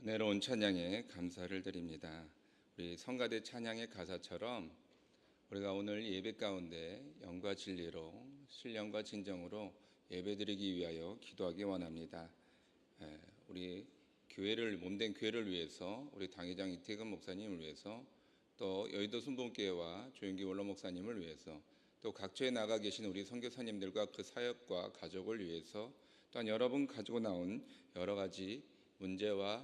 은혜로운 찬양에 감사를 드립니다. 우리 성가대 찬양의 가사처럼 우리가 오늘 예배 가운데 영과 진리로 신령과 진정으로 예배드리기 위하여 기도하기 원합니다. 우리 교회를 몸된 교회를 위해서, 우리 당회장 이태근 목사님을 위해서, 또 여의도 순복음교회와 조영기 원로 목사님을 위해서, 또 각처에 나가 계신 우리 선교사님들과 그 사역과 가족을 위해서, 또한 여러분 가지고 나온 여러 가지 문제와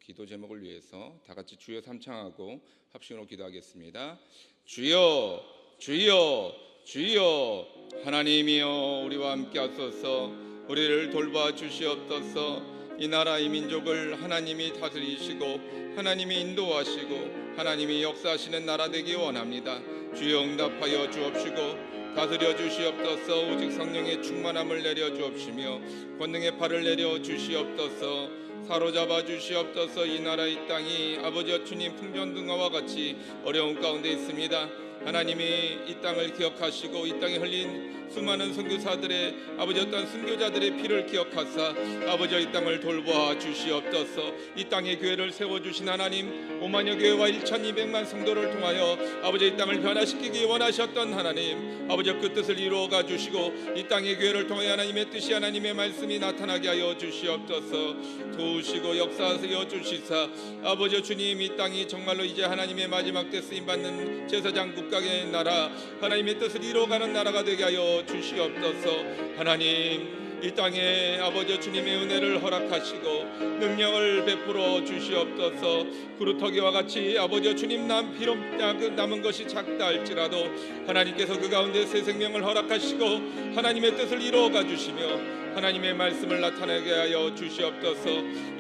기도 제목을 위해서 다 같이 주여 삼창하고 합심으로 기도하겠습니다. 주여, 주여, 주여. 하나님이여, 우리와 함께 하소서. 우리를 돌봐 주시옵소서. 이 나라 이 민족을 하나님이 다스리시고 하나님이 인도하시고 하나님이 역사하시는 나라 되기 원합니다. 주여 응답하여 주옵시고 다스려 주시옵소서. 오직 성령의 충만함을 내려 주옵시며 권능의 팔을 내려 주시옵소서. 사로잡아 주시옵소서. 이 나라 이 땅이 아버지와 주님 풍전등화와 같이 어려운 가운데 있습니다. 하나님이 이 땅을 기억하시고 이 땅에 흘린 수많은 선교사들의 아버지 어떤 선교자들의 피를 기억하사 아버지 이 땅을 돌보아 주시옵소서. 이 땅에 교회를 세워주신 하나님, 5만여 교회와 1200만 성도를 통하여 아버지 이 땅을 변화시키기 원하셨던 하나님, 아버지 그 뜻을 이루어가 주시고 이 땅의 교회를 통하여 하나님의 뜻이, 하나님의 말씀이 나타나게 하여 주시옵소서. 도우시고 역사하여 주시사 아버지 주님, 이 땅이 정말로 이제 하나님의 마지막 때 쓰임받는 제사장 국가의 나라, 하나님의 뜻을 이루어가는 나라가 되게 하여 주시옵소서. 하나님, 이 땅에 아버지 주님의 은혜를 허락하시고 능력을 베풀어 주시옵소서. 구루터기와 같이 아버지 주님 비록 남은 것이 작다 할지라도 하나님께서 그 가운데 새 생명을 허락하시고 하나님의 뜻을 이루어가 주시며 하나님의 말씀을 나타내게 하여 주시옵소서.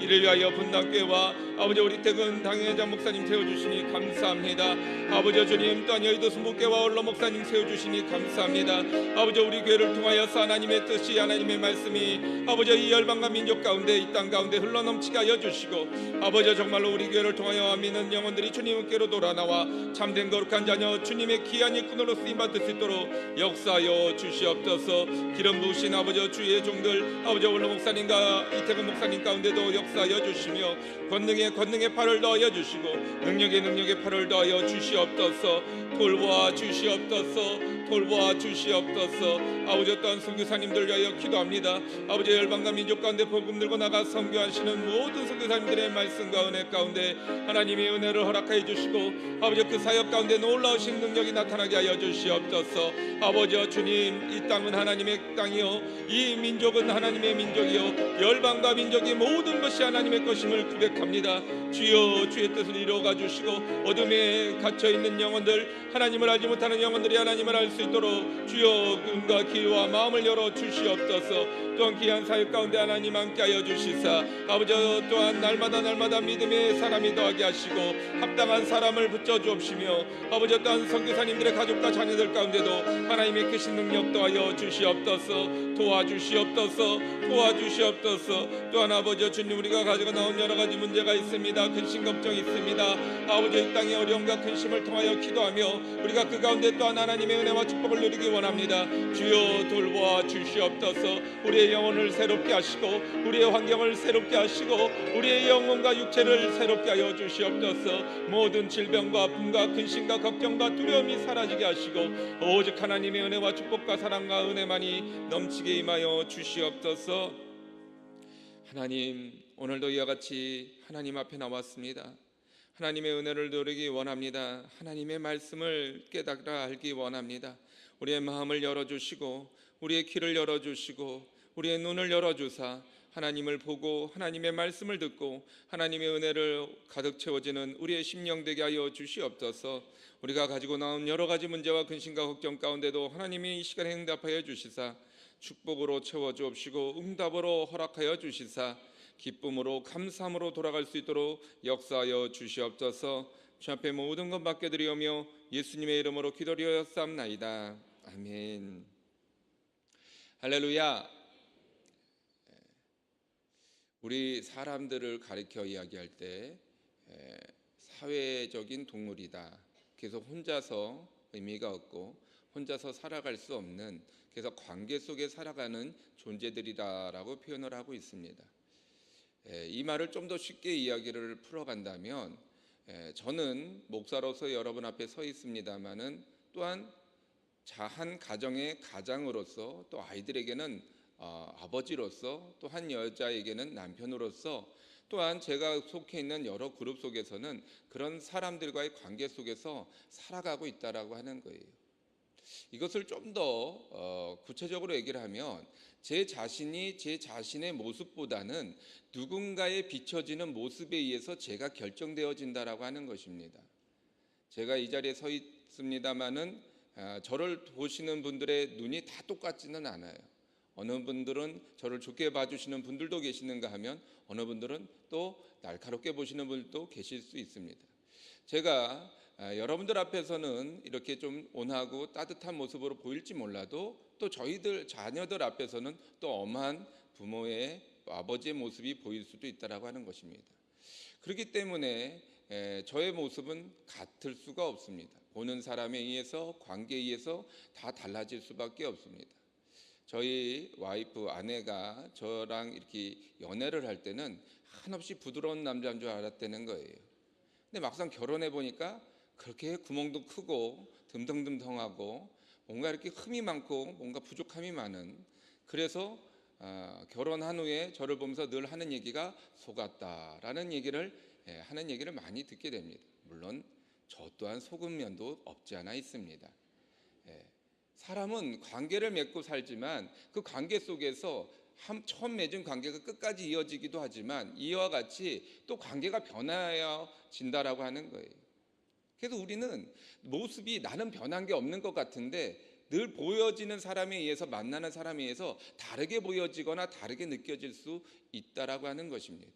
이를 위하여 분당교회와 아버지 우리 태근 당회장 목사님 세워주시니 감사합니다. 아버지 주님, 또한 여의도 순복음교회와 원로 목사님 세워주시니 감사합니다. 아버지 우리 교회를 통하여서 하나님의 뜻이, 하나님의 말씀이 아버지 이 열방과 민족 가운데 이 땅 가운데 흘러넘치게 하여 주시고 아버지 정말로 우리 교회를 통하여 믿는 영혼들이 주님께로 돌아나와 참된 거룩한 자녀 주님의 귀한 일꾼으로 쓰임받을 수 있도록 역사하여 주시옵소서. 기름 부으신 아버지 주의 종들 아버지 원로 목사님과 이태근 목사님 가운데도 역사하여 주시며 권능의 팔을 더하여 주시고 능력의 팔을 더하여 주시옵소서. 돌보아 주시옵소서. 돌보아 주시옵소서. 아버지 어떠한 선교사님들 위하여 기도합니다. 아버지 열방과 민족 가운데 복음 들고 나가 선교하시는 모든 선교사님들의 말씀과 은혜 가운데 하나님의 은혜를 허락하여 주시고 아버지 그 사역 가운데 놀라우신 능력이 나타나게 하여 주시옵소서. 아버지 주님, 이 땅은 하나님의 땅이요 이 민족은 하나님의 민족이요 열방과 민족이 모든 것이 하나님의 것임을 고백합니다. 주여, 주의 뜻을 이루어가 주시고 어둠에 갇혀있는 영혼들, 하나님을 알지 못하는 영혼들이 하나님을 알 수 있도록 주여 눈과 귀와 마음을 열어 주시옵소서. 또한 귀한 사역 가운데 하나님 함께하여 주시사 아버지 또한 날마다 믿음의 사람이 더하게 하시고 합당한 사람을 붙여 주옵시며 아버지 또한 선교사님들의 가족과 자녀들 가운데도 하나님의 크신 능력 더하여 주시옵소서. 도와주시옵소서. 또한 아버지 주님, 우리가 가지고 나온 여러 가지 문제가 있습니다. 근심 걱정이 있습니다. 아버지 이 땅의 어려움과 근심을 통하여 기도하며 우리가 그 가운데 또한 하나님의 은혜와 축복을 누리기 원합니다. 주여 돌보아 주시옵소서. 우리의 영혼을 새롭게 하시고 우리의 환경을 새롭게 하시고 우리의 영혼과 육체를 새롭게 하여 주시옵소서. 모든 질병과 아픔과 근심과 걱정과 두려움이 사라지게 하시고 오직 하나님의 은혜와 축복과 사랑과 은혜만이 넘치게 임하여 주시옵소서. 하나님, 오늘도 이와 같이 하나님 앞에 나왔습니다. 하나님의 은혜를 누리기 원합니다. 하나님의 말씀을 깨달아 알기 원합니다. 우리의 마음을 열어주시고 우리의 귀를 열어주시고 우리의 눈을 열어주사 하나님을 보고 하나님의 말씀을 듣고 하나님의 은혜를 가득 채워지는 우리의 심령 되게 하여 주시옵소서. 우리가 가지고 나온 여러 가지 문제와 근심과 걱정 가운데도 하나님이 이 시간에 응답하여 주시사 축복으로 채워주옵시고 응답으로 허락하여 주시사 기쁨으로 감사함으로 돌아갈 수 있도록 역사하여 주시옵소서. 주 앞에 모든 것 맡겨드리오며 예수님의 이름으로 기도드렸사옵나이다. 아멘. 할렐루야. 우리 사람들을 가리켜 이야기할 때 사회적인 동물이다. 그래서 혼자서 의미가 없고 혼자서 살아갈 수 없는, 그래서 관계 속에 살아가는 존재들이다라고 표현을 하고 있습니다. 이 말을 좀 더 쉽게 이야기를 풀어간다면, 저는 목사로서 여러분 앞에 서 있습니다마는 또한 한 가정의 가장으로서, 또 아이들에게는 아버지로서, 또 한 여자에게는 남편으로서, 또한 제가 속해 있는 여러 그룹 속에서는 그런 사람들과의 관계 속에서 살아가고 있다라고 하는 거예요. 이것을 좀 더 구체적으로 얘기를 하면, 제 자신이 제 자신의 모습보다는 누군가에 비춰지는 모습에 의해서 제가 결정되어진다라고 하는 것입니다. 제가 이 자리에 서 있습니다마는 저를 보시는 분들의 눈이 다 똑같지는 않아요. 어느 분들은 저를 좋게 봐주시는 분들도 계시는가 하면, 어느 분들은 또 날카롭게 보시는 분들도 계실 수 있습니다. 제가 여러분들 앞에서는 이렇게 좀 온화하고 따뜻한 모습으로 보일지 몰라도, 또 저희들 자녀들 앞에서는 또 엄한 부모의, 아버지의 모습이 보일 수도 있다라고 하는 것입니다. 그렇기 때문에 저의 모습은 같을 수가 없습니다. 보는 사람에 의해서, 관계에 의해서 다 달라질 수밖에 없습니다. 저희 와이프, 아내가 저랑 이렇게 연애를 할 때는 한없이 부드러운 남자인 줄 알았다는 거예요. 근데 막상 결혼해 보니까 그렇게 구멍도 크고 듬성듬성하고 뭔가 이렇게 흠이 많고 뭔가 부족함이 많은, 그래서 결혼한 후에 저를 보면서 늘 하는 얘기가 속았다라는 얘기를 하는 얘기를 많이 듣게 됩니다. 물론 저 또한 속은 면도 없지 않아 있습니다. 사람은 관계를 맺고 살지만 그 관계 속에서 처음 맺은 관계가 끝까지 이어지기도 하지만, 이와 같이 또 관계가 변화진다라고 하는 거예요. 그래서 우리는 모습이 나는 변한 게 없는 것 같은데, 늘 보여지는 사람에 의해서, 만나는 사람에 의해서 다르게 보여지거나 다르게 느껴질 수 있다라고 하는 것입니다.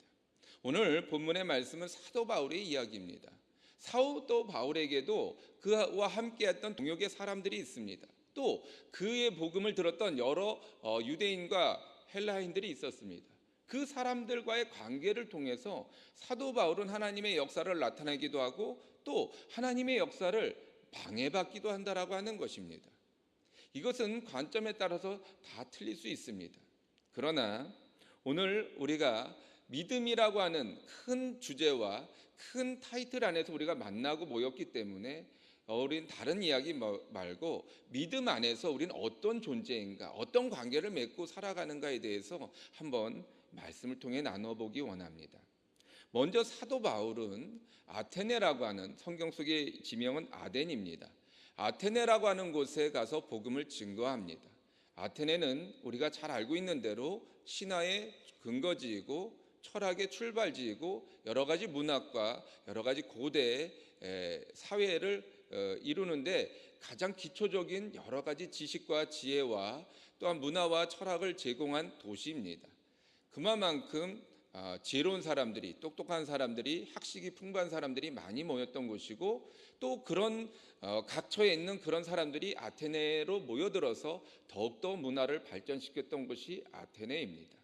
오늘 본문의 말씀은 사도 바울의 이야기입니다. 사도 바울에게도 그와 함께했던 동역의 사람들이 있습니다. 또 그의 복음을 들었던 여러 유대인과 헬라인들이 있었습니다. 그 사람들과의 관계를 통해서 사도 바울은 하나님의 역사를 나타내기도 하고, 또 하나님의 역사를 방해받기도 한다라고 하는 것입니다. 이것은 관점에 따라서 다 틀릴 수 있습니다. 그러나 오늘 우리가 믿음이라고 하는 큰 주제와 큰 타이틀 안에서 우리가 만나고 모였기 때문에, 우린 다른 이야기 말고 믿음 안에서 우리는 어떤 존재인가, 어떤 관계를 맺고 살아가는가에 대해서 한번 말씀을 통해 나눠보기 원합니다. 먼저 사도 바울은 아테네라고 하는, 성경 속의 지명은 아덴입니다. 아테네라고 하는 곳에 가서 복음을 증거합니다. 아테네는 우리가 잘 알고 있는 대로 신화의 근거지이고 철학의 출발지이고 여러 가지 문학과 여러 가지 고대 사회를 이루는데 가장 기초적인 여러 가지 지식과 지혜와 또한 문화와 철학을 제공한 도시입니다. 그만큼 지혜로운 사람들이, 똑똑한 사람들이, 학식이 풍부한 사람들이 많이 모였던 곳이고, 또 그런 각처에 있는 그런 사람들이 아테네로 모여들어서 더욱더 문화를 발전시켰던 곳이 아테네입니다.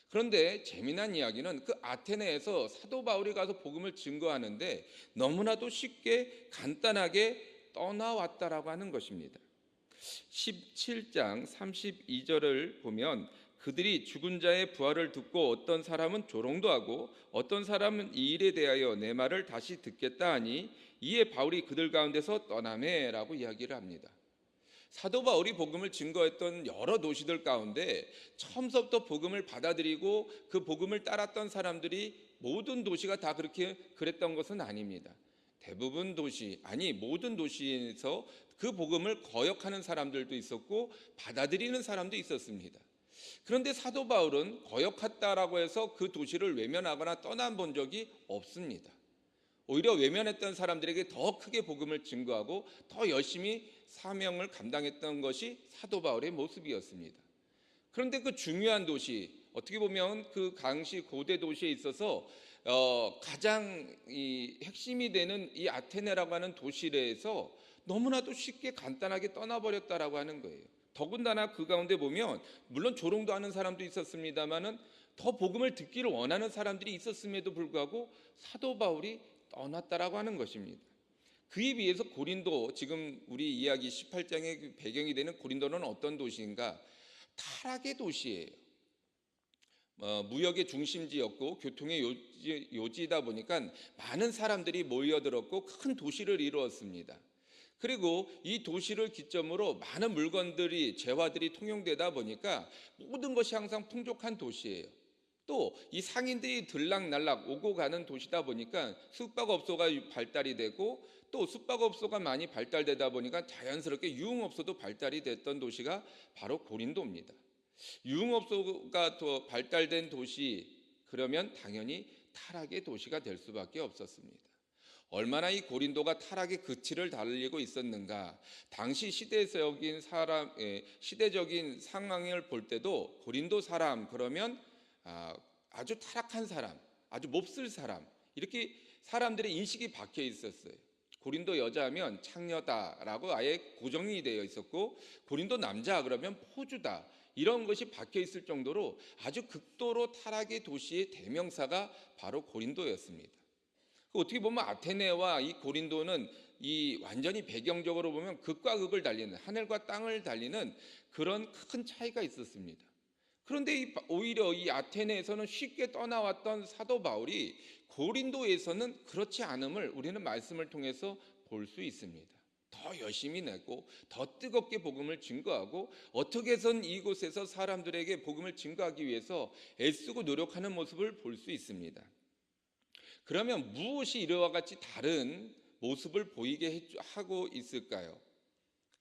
그런데 재미난 이야기는 그 아테네에서 사도 바울이 가서 복음을 증거하는데 너무나도 쉽게 간단하게 떠나왔다라고 하는 것입니다. 17장 32절을 보면, 그들이 죽은 자의 부활을 듣고 어떤 사람은 조롱도 하고 어떤 사람은 이 일에 대하여 내 말을 다시 듣겠다 하니, 이에 바울이 그들 가운데서 떠나매라고 이야기를 합니다. 사도 바울이 복음을 증거했던 여러 도시들 가운데 처음부터 복음을 받아들이고 그 복음을 따랐던 사람들이 모든 도시가 다 그렇게 그랬던 것은 아닙니다. 대부분 도시, 아니 모든 도시에서 그 복음을 거역하는 사람들도 있었고 받아들이는 사람도 있었습니다. 그런데 사도 바울은 거역했다라고 해서 그 도시를 외면하거나 떠나본 적이 없습니다. 오히려 외면했던 사람들에게 더 크게 복음을 증거하고 더 열심히 사명을 감당했던 것이 사도 바울의 모습이었습니다. 그런데 그 중요한 도시, 어떻게 보면 그 당시 고대 도시에 있어서 가장 핵심이 되는 이 아테네라고 하는 도시에서 너무나도 쉽게 간단하게 떠나버렸다라고 하는 거예요. 더군다나 그 가운데 보면 물론 조롱도 하는 사람도 있었습니다만은 더 복음을 듣기를 원하는 사람들이 있었음에도 불구하고 사도 바울이 떠났다라고 하는 것입니다. 그에 비해서 고린도, 지금 우리 이야기 18장의 배경이 되는 고린도는 어떤 도시인가? 타락의 도시예요. 무역의 중심지였고 교통의 요지이다 보니까 많은 사람들이 모여들었고 큰 도시를 이루었습니다. 그리고 이 도시를 기점으로 많은 물건들이 재화들이 통용되다 보니까 모든 것이 항상 풍족한 도시예요. 또 이 상인들이 들락날락 오고 가는 도시다 보니까 숙박업소가 발달이 되고 또 숙박업소가 많이 발달되다 보니까 자연스럽게 유흥업소도 발달이 됐던 도시가 바로 고린도입니다. 유흥업소가 더 발달된 도시, 그러면 당연히 타락의 도시가 될 수밖에 없었습니다. 얼마나 이 고린도가 타락의 끝을 달리고 있었는가. 당시 시대적인 상황을 볼 때도 고린도 사람 그러면 아주 타락한 사람, 아주 몹쓸 사람, 이렇게 사람들의 인식이 박혀 있었어요. 고린도 여자하면 창녀다라고 아예 고정이 되어 있었고, 고린도 남자 그러면 포주다, 이런 것이 박혀 있을 정도로 아주 극도로 타락의 도시의 대명사가 바로 고린도였습니다. 어떻게 보면 아테네와 이 고린도는 이 완전히 배경적으로 보면 극과 극을 달리는, 하늘과 땅을 달리는 그런 큰 차이가 있었습니다. 그런데 오히려 이 아테네에서는 쉽게 떠나왔던 사도 바울이 고린도에서는 그렇지 않음을 우리는 말씀을 통해서 볼 수 있습니다. 더 열심히 내고 더 뜨겁게 복음을 증거하고 어떻게 해선 이곳에서 사람들에게 복음을 증거하기 위해서 애쓰고 노력하는 모습을 볼 수 있습니다. 그러면 무엇이 이와 같이 다른 모습을 보이게 하고 있을까요?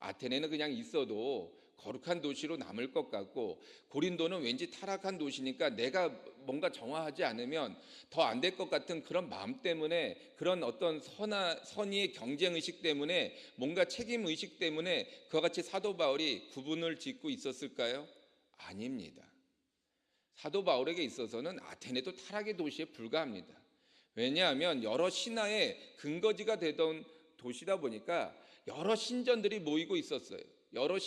아테네는 그냥 있어도 거룩한 도시로 남을 것 같고, 고린도는 왠지 타락한 도시니까 내가 뭔가 정화하지 않으면 더 안 될 것 같은 그런 마음 때문에, 그런 어떤 선의의 경쟁의식 때문에, 뭔가 책임의식 때문에 그와 같이 사도 바울이 구분을 짓고 있었을까요? 아닙니다. 사도 바울에게 있어서는 아테네도 타락의 도시에 불과합니다. 왜냐하면 여러 신화의 근거지가 되던 도시다 보니까 여러 신전들이 모이고 있었어요. 여러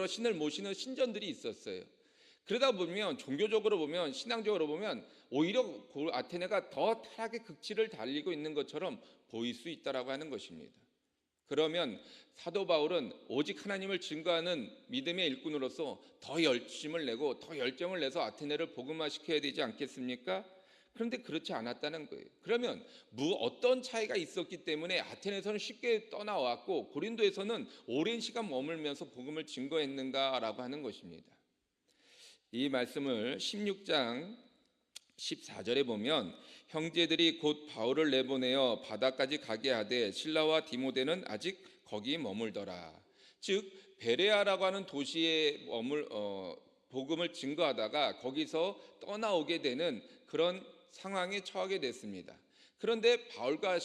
신을 모시는 신전들이 있었어요. 그러다 보면 종교적으로 보면, 신앙적으로 보면 오히려 아테네가 더 타락의 극치를 달리고 있는 것처럼 보일 수 있다라고 하는 것입니다. 그러면 사도 바울은 오직 하나님을 증거하는 믿음의 일꾼으로서 더 열심을 내고 더 열정을 내서 아테네를 복음화시켜야 되지 않겠습니까? 그런데 그렇지 않았다는 거예요. 그러면 어떤 차이가 있었기 때문에 아테네에서는 쉽게 떠나왔고 고린도에서는 오랜 시간 머물면서 복음을 증거했는가라고 하는 것입니다. 이 말씀을 16장 14절에 보면, 형제들이 곧 바울을 내보내어 바다까지 가게 하되 실라와 디모데는 아직 거기 머물더라. 즉 베레아라고 하는 도시에 복음을 증거하다가 거기서 떠나오게 되는 그런 상황에 처하게 됐습니다. 그런데 바울과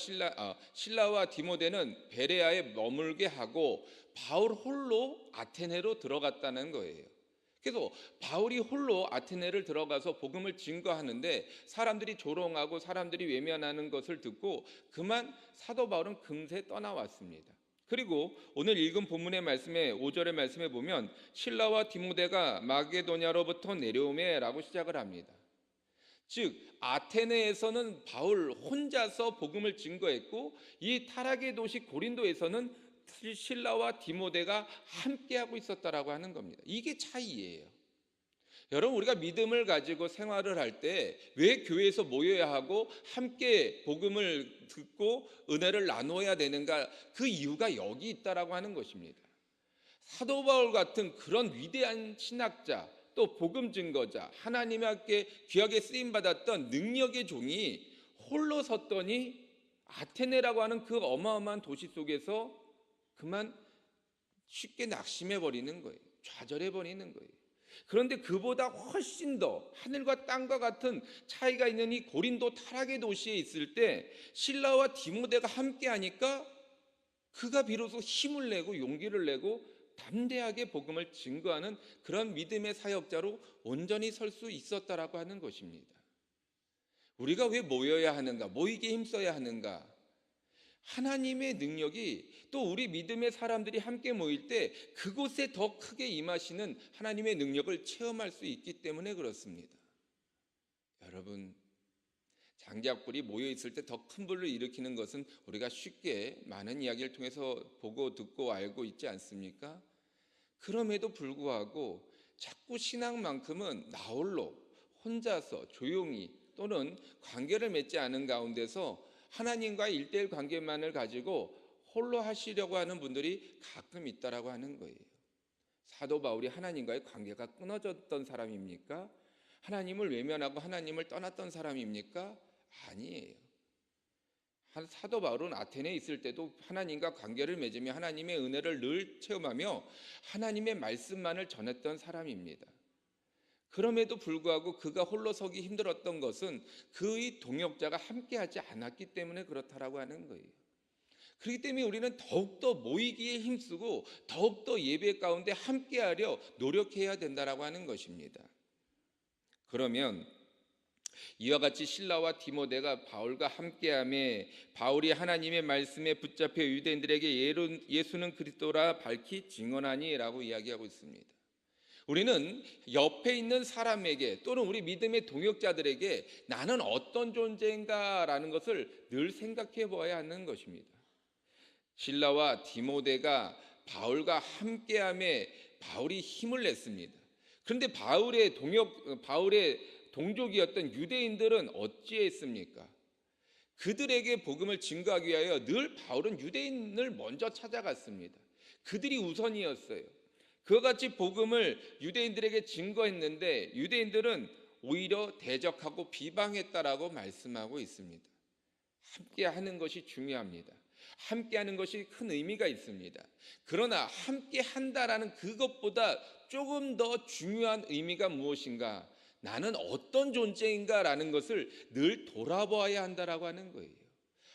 실라와 디모데는 베레아에 머물게 하고 바울 홀로 아테네로 들어갔다는 거예요. 그래서 바울이 홀로 아테네를 들어가서 복음을 증거하는데 사람들이 조롱하고 사람들이 외면하는 것을 듣고 그만 사도 바울은 금세 떠나왔습니다. 그리고 오늘 읽은 본문의 말씀에 5절의 말씀에 보면 실라와 디모데가 마게도냐로부터 내려오매라고 시작을 합니다. 즉 아테네에서는 바울 혼자서 복음을 증거했고, 이 타락의 도시 고린도에서는 실라와 디모데가 함께하고 있었다라고 하는 겁니다. 이게 차이예요. 여러분, 우리가 믿음을 가지고 생활을 할 때 왜 교회에서 모여야 하고 함께 복음을 듣고 은혜를 나누어야 되는가? 그 이유가 여기 있다라고 하는 것입니다. 사도 바울 같은 그런 위대한 신학자, 또 복음 증거자, 하나님의 함께 귀하게 쓰임 받았던 능력의 종이 홀로 섰더니 아테네라고 하는 그 어마어마한 도시 속에서 그만 쉽게 낙심해 버리는 거예요. 좌절해 버리는 거예요. 그런데 그보다 훨씬 더 하늘과 땅과 같은 차이가 있는 이 고린도 타락의 도시에 있을 때 실라와 디모데가 함께 하니까 그가 비로소 힘을 내고 용기를 내고 담대하게 복음을 증거하는 그런 믿음의 사역자로 온전히 설 수 있었다라고 하는 것입니다. 우리가 왜 모여야 하는가? 모이게 힘써야 하는가? 하나님의 능력이 또 우리 믿음의 사람들이 함께 모일 때 그곳에 더 크게 임하시는 하나님의 능력을 체험할 수 있기 때문에 그렇습니다. 여러분, 장작불이 모여있을 때 더 큰 불을 일으키는 것은 우리가 쉽게 많은 이야기를 통해서 보고 듣고 알고 있지 않습니까? 그럼에도 불구하고 자꾸 신앙만큼은 나 혼자서 조용히 또는 관계를 맺지 않은 가운데서 하나님과의 일대일 관계만을 가지고 홀로 하시려고 하는 분들이 가끔 있다라고 하는 거예요. 사도 바울이 하나님과의 관계가 끊어졌던 사람입니까? 하나님을 외면하고 하나님을 떠났던 사람입니까? 아니에요. 사도 바울은 아테네에 있을 때도 하나님과 관계를 맺으며 하나님의 은혜를 늘 체험하며 하나님의 말씀만을 전했던 사람입니다. 그럼에도 불구하고 그가 홀로 서기 힘들었던 것은 그의 동역자가 함께하지 않았기 때문에 그렇다라고 하는 거예요. 그렇기 때문에 우리는 더욱더 모이기에 힘쓰고 더욱더 예배 가운데 함께하려 노력해야 된다라고 하는 것입니다. 그러면 이와 같이 실라와 디모데가 바울과 함께하며 바울이 하나님의 말씀에 붙잡혀 유대인들에게 예수는 그리스도라 밝히 증언하니라고 이야기하고 있습니다. 우리는 옆에 있는 사람에게 또는 우리 믿음의 동역자들에게 나는 어떤 존재인가라는 것을 늘 생각해 보아야 하는 것입니다. 실라와 디모데가 바울과 함께하며 바울이 힘을 냈습니다. 그런데 바울의 동족이었던 유대인들은 어찌했습니까? 그들에게 복음을 증거하기 위하여 늘 바울은 유대인을 먼저 찾아갔습니다. 그들이 우선이었어요. 그와 같이 복음을 유대인들에게 증거했는데 유대인들은 오히려 대적하고 비방했다라고 말씀하고 있습니다. 함께 하는 것이 중요합니다. 함께 하는 것이 큰 의미가 있습니다. 그러나 함께 한다라는 그것보다 조금 더 중요한 의미가 무엇인가? 나는 어떤 존재인가라는 것을 늘 돌아보아야 한다라고 하는 거예요.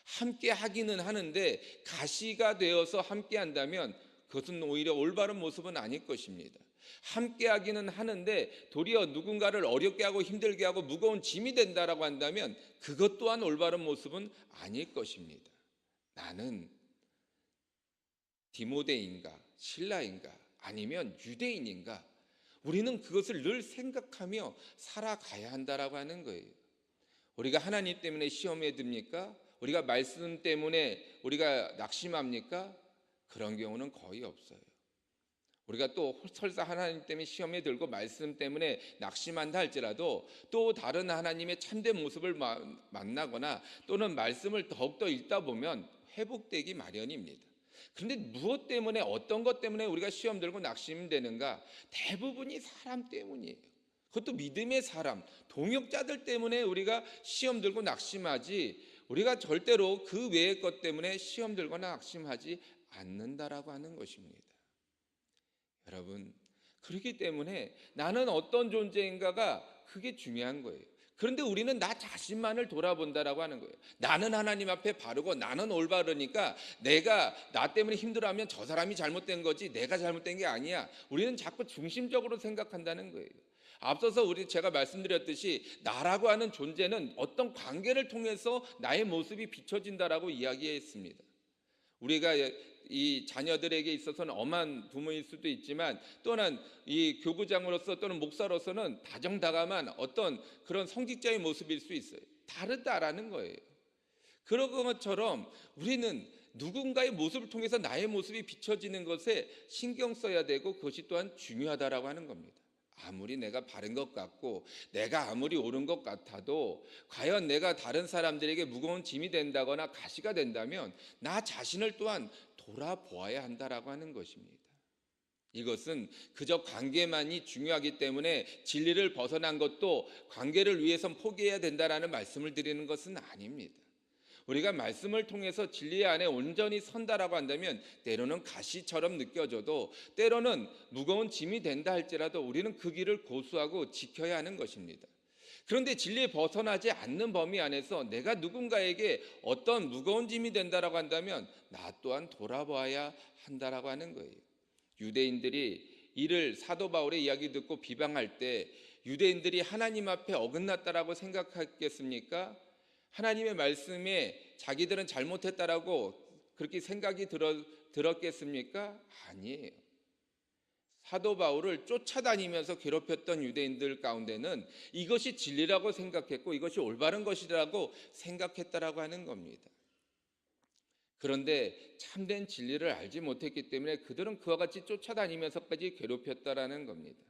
함께 하기는 하는데 가시가 되어서 함께 한다면 그것은 오히려 올바른 모습은 아닐 것입니다. 함께 하기는 하는데 도리어 누군가를 어렵게 하고 힘들게 하고 무거운 짐이 된다라고 한다면 그것 또한 올바른 모습은 아닐 것입니다. 나는 디모데인가 실라인가 아니면 유대인인가 우리는 그것을 늘 생각하며 살아가야 한다라고 하는 거예요. 우리가 하나님 때문에 시험에 듭니까? 우리가 말씀 때문에 우리가 낙심합니까? 그런 경우는 거의 없어요. 우리가 또 설사 하나님 때문에 시험에 들고 말씀 때문에 낙심한다 할지라도 또 다른 하나님의 참된 모습을 만나거나 또는 말씀을 더욱더 읽다 보면 회복되기 마련입니다. 그런데 무엇 때문에 어떤 것 때문에 우리가 시험 들고 낙심되는가? 대부분이 사람 때문이에요. 그것도 믿음의 사람, 동역자들 때문에 우리가 시험 들고 낙심하지 우리가 절대로 그 외의 것 때문에 시험 들거나 낙심하지 않는다라고 하는 것입니다. 여러분, 그렇기 때문에 나는 어떤 존재인가가 그게 중요한 거예요. 그런데 우리는 나 자신만을 돌아본다라고 하는 거예요. 나는 하나님 앞에 바르고 나는 올바르니까 내가 나 때문에 힘들어하면 저 사람이 잘못된 거지 내가 잘못된 게 아니야. 우리는 자꾸 중심적으로 생각한다는 거예요. 앞서서 제가 말씀드렸듯이 나라고 하는 존재는 어떤 관계를 통해서 나의 모습이 비춰진다라고 이야기했습니다. 우리가 이 자녀들에게 있어서는 엄한 부모일 수도 있지만 또는 이 교구장으로서 또는 목사로서는 다정다감한 어떤 그런 성직자의 모습일 수 있어요. 다르다라는 거예요. 그런 것처럼 우리는 누군가의 모습을 통해서 나의 모습이 비춰지는 것에 신경 써야 되고 그것이 또한 중요하다라고 하는 겁니다. 아무리 내가 바른 것 같고 내가 아무리 옳은 것 같아도 과연 내가 다른 사람들에게 무거운 짐이 된다거나 가시가 된다면 나 자신을 또한 돌아보아야 한다라고 하는 것입니다. 이것은 그저 관계만이 중요하기 때문에 진리를 벗어난 것도 관계를 위해선 포기해야 된다라는 말씀을 드리는 것은 아닙니다. 우리가 말씀을 통해서 진리 안에 온전히 선다라고 한다면 때로는 가시처럼 느껴져도 때로는 무거운 짐이 된다 할지라도 우리는 그 길을 고수하고 지켜야 하는 것입니다. 그런데 진리에 벗어나지 않는 범위 안에서 내가 누군가에게 어떤 무거운 짐이 된다라고 한다면 나 또한 돌아봐야 한다라고 하는 거예요. 유대인들이 이를 사도 바울의 이야기 듣고 비방할 때 유대인들이 하나님 앞에 어긋났다라고 생각했겠습니까? 하나님의 말씀에 자기들은 잘못했다라고 그렇게 생각이 들었겠습니까? 아니에요. 사도 바울을 쫓아다니면서 괴롭혔던 유대인들 가운데는 이것이 진리라고 생각했고 이것이 올바른 것이라고 생각했다라고 하는 겁니다. 그런데 참된 진리를 알지 못했기 때문에 그들은 그와 같이 쫓아다니면서까지 괴롭혔다라는 겁니다.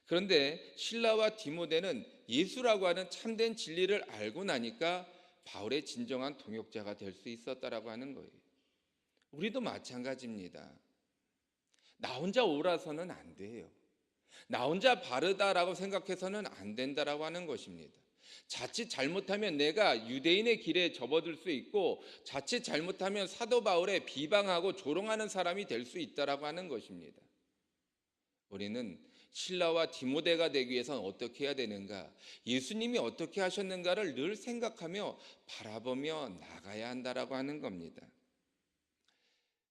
그런데 실라와 디모데는 예수라고 하는 참된 진리를 알고 나니까 바울의 진정한 동역자가 될 수 있었다라고 하는 거예요. 우리도 마찬가지입니다. 나 혼자 옳아서는 안 돼요. 나 혼자 바르다라고 생각해서는 안 된다라고 하는 것입니다. 자칫 잘못하면 내가 유대인의 길에 접어들 수 있고, 자칫 잘못하면 사도 바울의 비방하고 조롱하는 사람이 될 수 있다라고 하는 것입니다. 우리는 실라와 디모데가 되기 위해서는 어떻게 해야 되는가, 예수님이 어떻게 하셨는가를 늘 생각하며 바라보며 나가야 한다라고 하는 겁니다.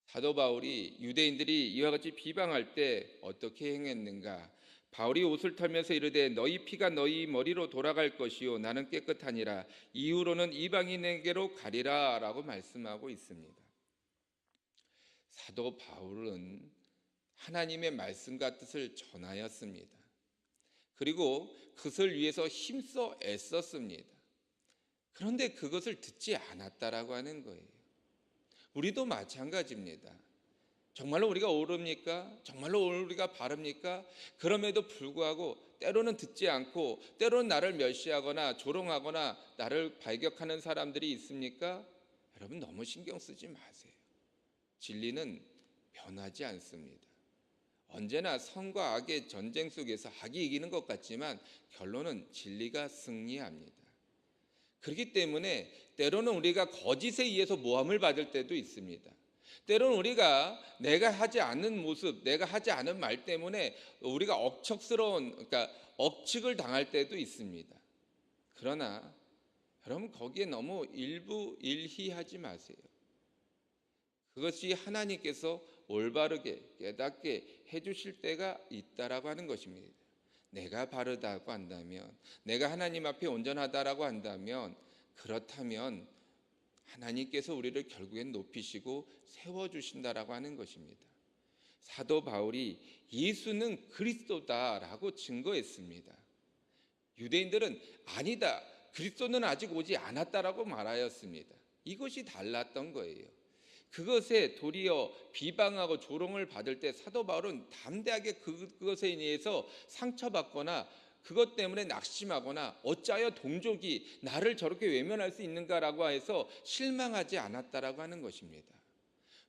사도 바울이 유대인들이 이와 같이 비방할 때 어떻게 행했는가? 바울이 옷을 털면서 이르되 너희 피가 너희 머리로 돌아갈 것이요 나는 깨끗하니라. 이후로는 이방인에게로 가리라 라고 말씀하고 있습니다. 사도 바울은 하나님의 말씀과 뜻을 전하였습니다. 그리고 그것을 위해서 힘써 애썼습니다. 그런데 그것을 듣지 않았다라고 하는 거예요. 우리도 마찬가지입니다. 정말로 우리가 옳습니까? 정말로 우리가 바릅니까? 그럼에도 불구하고 때로는 듣지 않고, 때로는 나를 멸시하거나 조롱하거나 나를 발격하는 사람들이 있습니까? 여러분, 너무 신경 쓰지 마세요. 진리는 변하지 않습니다. 언제나 선과 악의 전쟁 속에서 악이 이기는 것 같지만 결론은 진리가 승리합니다. 그렇기 때문에 때로는 우리가 거짓에 의해서 모함을 받을 때도 있습니다. 때로는 우리가 내가 하지 않는 모습, 내가 하지 않은 말 때문에 우리가 그러니까 억측을 당할 때도 있습니다. 그러나 여러분, 거기에 너무 일희하지 마세요. 그것이 하나님께서 올바르게 깨닫게 해주실 때가 있다라고 하는 것입니다. 내가 바르다고 한다면, 내가 하나님 앞에 온전하다라고 한다면, 그렇다면 하나님께서 우리를 결국엔 높이시고 세워주신다라고 하는 것입니다. 사도 바울이 예수는 그리스도다라고 증거했습니다. 유대인들은 아니다, 그리스도는 아직 오지 않았다라고 말하였습니다. 이것이 달랐던 거예요. 그것에 도리어 비방하고 조롱을 받을 때 사도 바울은 담대하게 그것에 인해서 상처받거나 그것 때문에 낙심하거나 어찌하여 동족이 나를 저렇게 외면할 수 있는가라고 해서 실망하지 않았다라고 하는 것입니다.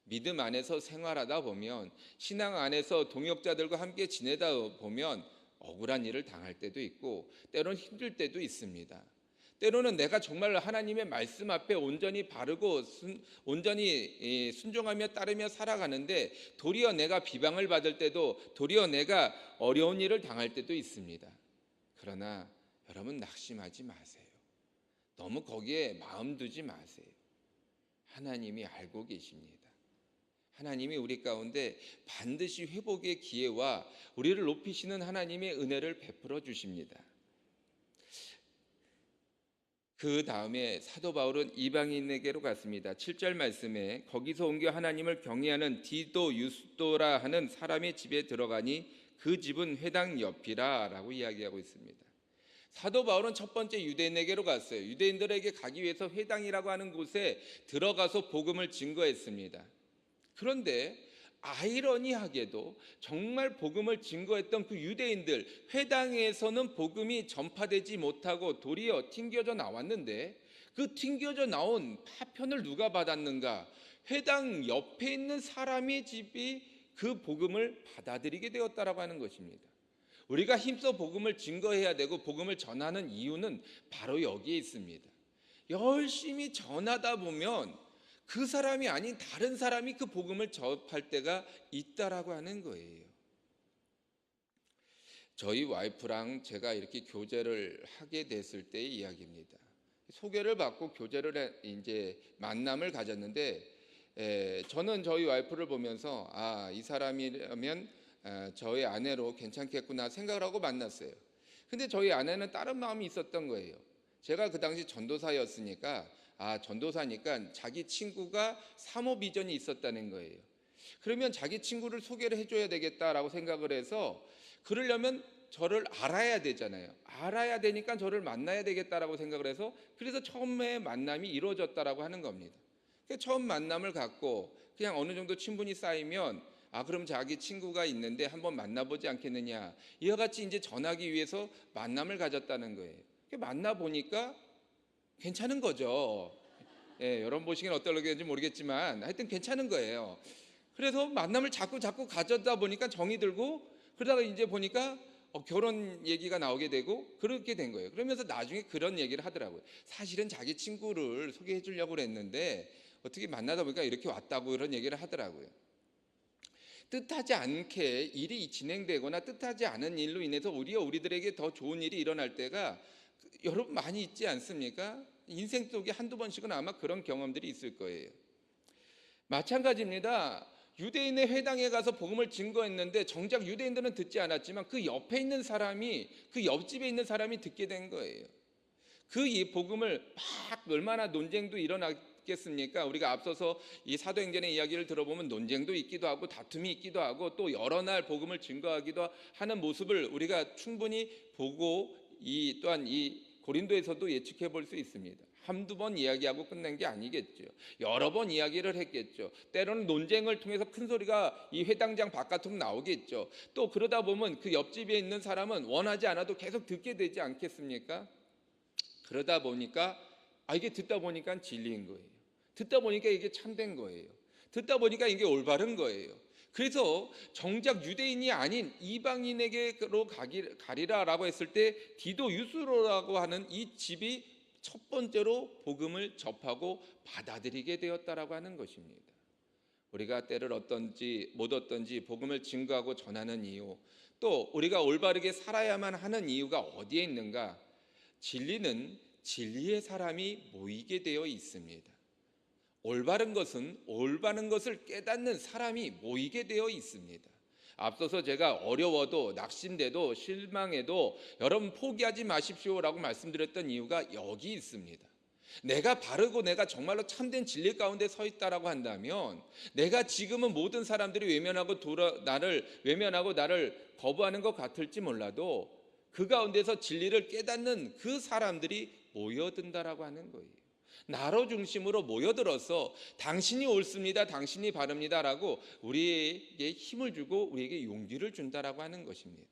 믿음 안에서 생활하다 보면, 신앙 안에서 동역자들과 함께 지내다 보면 억울한 일을 당할 때도 있고 때로는 힘들 때도 있습니다. 때로는 내가 정말 하나님의 말씀 앞에 온전히 바르고 온전히 순종하며 따르며 살아가는데 도리어 내가 비방을 받을 때도, 도리어 내가 어려운 일을 당할 때도 있습니다. 그러나 여러분, 낙심하지 마세요. 너무 거기에 마음 두지 마세요. 하나님이 알고 계십니다. 하나님이 우리 가운데 반드시 회복의 기회와 우리를 높이시는 하나님의 은혜를 베풀어 주십니다. 그 다음에 사도 바울은 이방인에게로 갔습니다. 7절 말씀에 거기서 옮겨 하나님을 경외하는 디도 유스도라 하는 사람의 집에 들어가니 그 집은 회당 옆이라 라고 이야기하고 있습니다. 사도 바울은 첫 번째 유대인에게로 갔어요. 유대인들에게 가기 위해서 회당이라고 하는 곳에 들어가서 복음을 증거했습니다. 그런데 아이러니하게도 정말 복음을 증거했던 그 유대인들, 회당에서는 복음이 전파되지 못하고 도리어 튕겨져 나왔는데, 그 튕겨져 나온 파편을 누가 받았는가? 회당 옆에 있는 사람의 집이 그 복음을 받아들이게 되었다라고 하는 것입니다. 우리가 힘써 복음을 증거해야 되고 복음을 전하는 이유는 바로 여기에 있습니다. 열심히 전하다 보면 그 사람이 아닌 다른 사람이 그 복음을 접할 때가 있다라고 하는 거예요. 저희 와이프랑 제가 이렇게 교제를 하게 됐을 때의 이야기입니다. 소개를 받고 교제를 이제 만남을 가졌는데, 저는 저희 와이프를 보면서 이 사람이라면 저의 아내로 괜찮겠구나 생각을 하고 만났어요. 근데 저희 아내는 다른 마음이 있었던 거예요. 제가 그 당시 전도사였으니까, 전도사니까 자기 친구가 사모 비전이 있었다는 거예요. 그러면 자기 친구를 소개를 해줘야 되겠다라고 생각을 해서, 그러려면 저를 알아야 되잖아요. 알아야 되니까 저를 만나야 되겠다라고 생각을 해서, 그래서 처음에 만남이 이루어졌다라고 하는 겁니다. 처음 만남을 갖고 그냥 어느 정도 친분이 쌓이면 그럼 자기 친구가 있는데 한번 만나보지 않겠느냐. 이와 같이 이제 전하기 위해서 만남을 가졌다는 거예요. 만나보니까 괜찮은 거죠. 예, 여러분 보시기엔 어떨지 모르겠지만 하여튼 괜찮은 거예요. 그래서 만남을 자꾸 가져다 보니까 정이 들고, 그러다가 이제 보니까 결혼 얘기가 나오게 되고 그렇게 된 거예요. 그러면서 나중에 그런 얘기를 하더라고요. 사실은 자기 친구를 소개해 주려고 그랬는데 어떻게 만나다 보니까 이렇게 왔다고 그런 얘기를 하더라고요. 뜻하지 않게 일이 진행되거나 뜻하지 않은 일로 인해서 우리들에게 더 좋은 일이 일어날 때가 여러분 많이 있지 않습니까? 인생 속에 한두 번씩은 아마 그런 경험들이 있을 거예요. 마찬가지입니다. 유대인의 회당에 가서 복음을 증거했는데 정작 유대인들은 듣지 않았지만 그 옆에 있는 사람이, 그 옆집에 있는 사람이 듣게 된 거예요. 이 복음을 막 얼마나 논쟁도 일어났겠습니까? 우리가 앞서서 이 사도행전의 이야기를 들어보면 논쟁도 있기도 하고 다툼이 있기도 하고 또 여러 날 복음을 증거하기도 하는 모습을 우리가 충분히 보고 또한 이 고린도에서도 예측해 볼 수 있습니다. 한두 번 이야기하고 끝낸 게 아니겠죠. 여러 번 이야기를 했겠죠. 때로는 논쟁을 통해서 큰 소리가 이 회당장 바깥으로 나오겠죠. 또 그러다 보면 그 옆집에 있는 사람은 원하지 않아도 계속 듣게 되지 않겠습니까? 그러다 보니까 이게 듣다 보니까 진리인 거예요. 듣다 보니까 이게 참된 거예요. 듣다 보니까 이게 올바른 거예요. 그래서 정작 유대인이 아닌 이방인에게로 가리라라고 했을 때 디도 유스로라고 하는 이 집이 첫 번째로 복음을 접하고 받아들이게 되었다라고 하는 것입니다. 우리가 때를 얻든지 못 얻든지 복음을 증거하고 전하는 이유, 또 우리가 올바르게 살아야만 하는 이유가 어디에 있는가? 진리는 진리의 사람이 모이게 되어 있습니다. 올바른 것은 올바른 것을 깨닫는 사람이 모이게 되어 있습니다. 앞서서 제가 어려워도 낙심돼도 실망해도 여러분 포기하지 마십시오라고 말씀드렸던 이유가 여기 있습니다. 내가 바르고 내가 정말로 참된 진리 가운데 서 있다라고 한다면 내가 지금은 모든 사람들이 나를 거부하는 것 같을지 몰라도 그 가운데서 진리를 깨닫는 그 사람들이 모여든다라고 하는 거예요. 나로 중심으로 모여들어서 당신이 옳습니다, 당신이 바릅니다라고 우리에게 힘을 주고 우리에게 용기를 준다라고 하는 것입니다.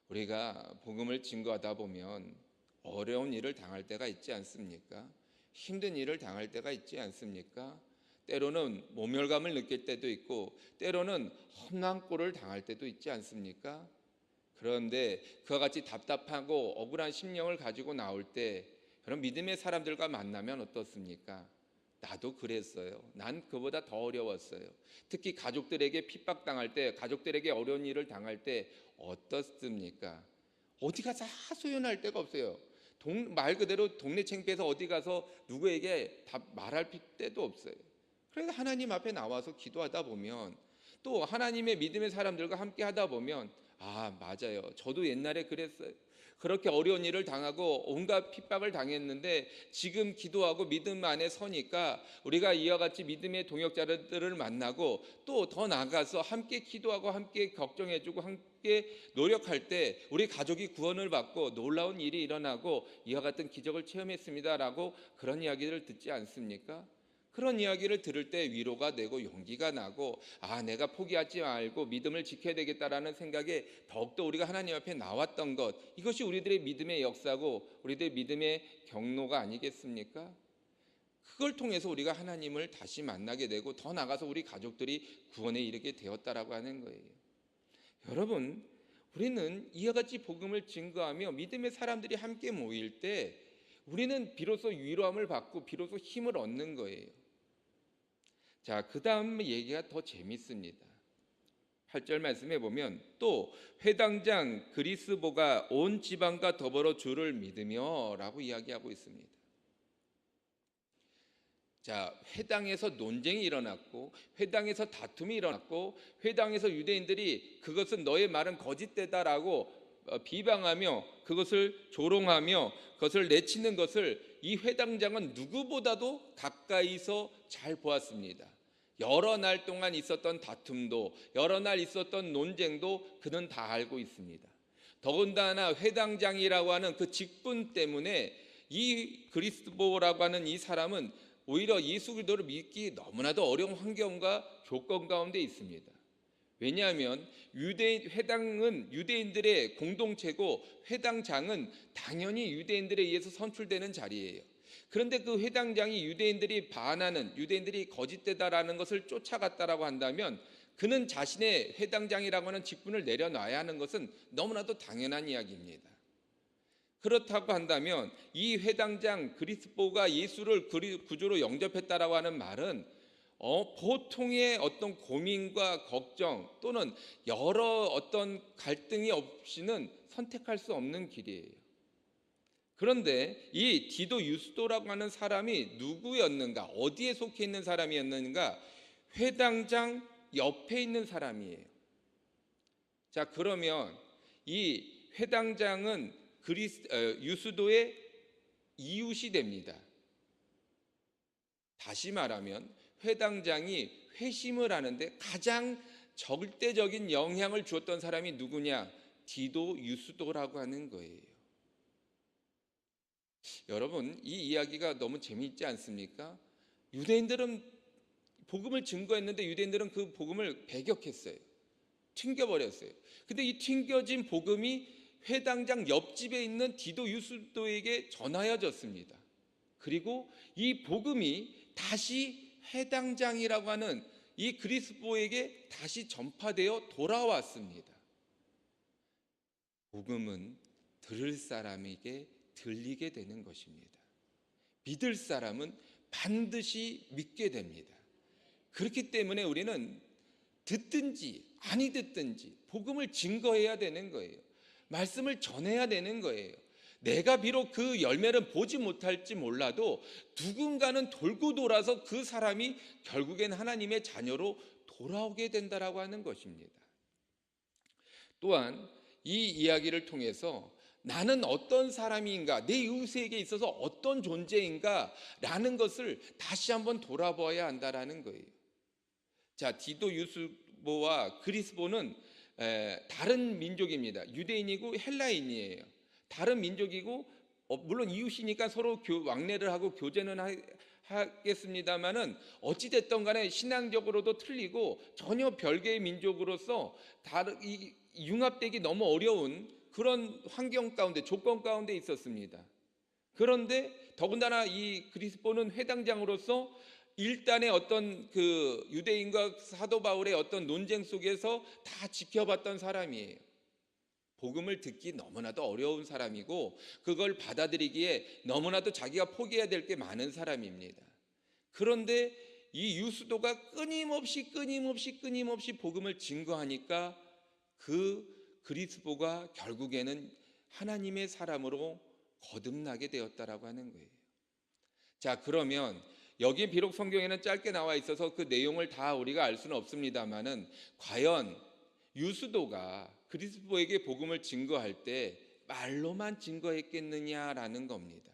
우리가 복음을 증거하다 보면 어려운 일을 당할 때가 있지 않습니까? 힘든 일을 당할 때가 있지 않습니까? 때로는 모멸감을 느낄 때도 있고 때로는 험난 꼴을 당할 때도 있지 않습니까? 그런데 그와 같이 답답하고 억울한 심령을 가지고 나올 때 그런 믿음의 사람들과 만나면 어떻습니까? 나도 그랬어요. 난 그보다 더 어려웠어요. 특히 가족들에게 핍박당할 때, 가족들에게 어려운 일을 당할 때 어떻습니까? 어디 가서 하소연할 데가 없어요. 말 그대로 동네 창피해서 어디 가서 누구에게 답 말할 때도 없어요. 그래서 하나님 앞에 나와서 기도하다 보면 또 하나님의 믿음의 사람들과 함께 하다 보면 맞아요. 저도 옛날에 그랬어요. 그렇게 어려운 일을 당하고 온갖 핍박을 당했는데 지금 기도하고 믿음 안에 서니까 우리가 이와 같이 믿음의 동역자들을 만나고 또 더 나아가서 함께 기도하고 함께 걱정해주고 함께 노력할 때 우리 가족이 구원을 받고 놀라운 일이 일어나고 이와 같은 기적을 체험했습니다라고 그런 이야기를 듣지 않습니까? 그런 이야기를 들을 때 위로가 되고 용기가 나고 내가 포기하지 말고 믿음을 지켜야 되겠다라는 생각에 더욱더 우리가 하나님 앞에 나왔던 것, 이것이 우리들의 믿음의 역사고 우리들의 믿음의 경로가 아니겠습니까? 그걸 통해서 우리가 하나님을 다시 만나게 되고 더 나아가서 우리 가족들이 구원에 이르게 되었다라고 하는 거예요. 여러분, 우리는 이와 같이 복음을 증거하며 믿음의 사람들이 함께 모일 때 우리는 비로소 위로함을 받고 비로소 힘을 얻는 거예요. 자, 그 다음 얘기가 더 재밌습니다. 8절 말씀해 보면 또 회당장 그리스보가 온 지방과 더불어 주를 믿으며 라고 이야기하고 있습니다. 자, 회당에서 논쟁이 일어났고 회당에서 다툼이 일어났고 회당에서 유대인들이 그것은 너의 말은 거짓되다라고 비방하며 그것을 조롱하며 그것을 내치는 것을 이 회당장은 누구보다도 가까이서 잘 보았습니다. 여러 날 동안 있었던 다툼도 여러 날 있었던 논쟁도 그는 다 알고 있습니다. 더군다나 회당장이라고 하는 그 직분 때문에 이 그리스도라고 하는 이 사람은 오히려 예수 그리스도를 믿기 너무나도 어려운 환경과 조건 가운데 있습니다. 왜냐하면 유대인 회당은 유대인들의 공동체고 회당장은 당연히 유대인들에 의해서 선출되는 자리예요. 그런데 그 회당장이 유대인들이 반하는, 유대인들이 거짓되다라는 것을 쫓아갔다라고 한다면 그는 자신의 회당장이라고 하는 직분을 내려놔야 하는 것은 너무나도 당연한 이야기입니다. 그렇다고 한다면 이 회당장 그리스도가 예수를 구주로 영접했다라고 하는 말은 보통의 어떤 고민과 걱정 또는 여러 어떤 갈등이 없이는 선택할 수 없는 길이에요. 그런데 이 디도 유스도라고 하는 사람이 누구였는가, 어디에 속해 있는 사람이었는가? 회당장 옆에 있는 사람이에요. 자, 그러면 이 회당장은 유스도의 이웃이 됩니다. 다시 말하면 회당장이 회심을 하는데 가장 절대적인 영향을 주었던 사람이 누구냐? 디도 유스도라고 하는 거예요. 여러분, 이 이야기가 너무 재미있지 않습니까? 유대인들은 복음을 증거했는데 유대인들은 그 복음을 배격했어요. 튕겨버렸어요. 근데 이 튕겨진 복음이 회당장 옆집에 있는 디도 유스도에게 전하여졌습니다. 그리고 이 복음이 다시 회당장이라고 하는 이 그리스도에게 다시 전파되어 돌아왔습니다. 복음은 들을 사람에게 들리게 되는 것입니다. 믿을 사람은 반드시 믿게 됩니다. 그렇기 때문에 우리는 듣든지 아니 듣든지 복음을 증거해야 되는 거예요. 말씀을 전해야 되는 거예요. 내가 비록 그 열매를 보지 못할지 몰라도 누군가는 돌고 돌아서 그 사람이 결국엔 하나님의 자녀로 돌아오게 된다라고 하는 것입니다. 또한 이 이야기를 통해서 나는 어떤 사람인가, 내 이웃에게 있어서 어떤 존재인가 라는 것을 다시 한번 돌아봐야 한다라는 거예요. 자, 디도 유스보와 그리스보는 다른 민족입니다. 유대인이고 헬라인이에요. 다른 민족이고 물론 이웃이니까 서로 왕래를 하고 교제는 하겠습니다만은 어찌됐든 간에 신앙적으로도 틀리고 전혀 별개의 민족으로서 융합되기 너무 어려운 그런 환경 가운데, 조건 가운데 있었습니다. 그런데 더군다나 이 그리스보는 회당장으로서 일단의 어떤 그 유대인과 사도 바울의 어떤 논쟁 속에서 다 지켜봤던 사람이에요. 복음을 듣기 너무나도 어려운 사람이고 그걸 받아들이기에 너무나도 자기가 포기해야 될 게 많은 사람입니다. 그런데 이 유스도가 끊임없이 복음을 증거하니까 그 그리스도가 결국에는 하나님의 사람으로 거듭나게 되었다라고 하는 거예요. 자, 그러면 여기 비록 성경에는 짧게 나와 있어서 그 내용을 다 우리가 알 수는 없습니다만은 과연 유스도가 그리스도에게 복음을 증거할 때 말로만 증거했겠느냐라는 겁니다.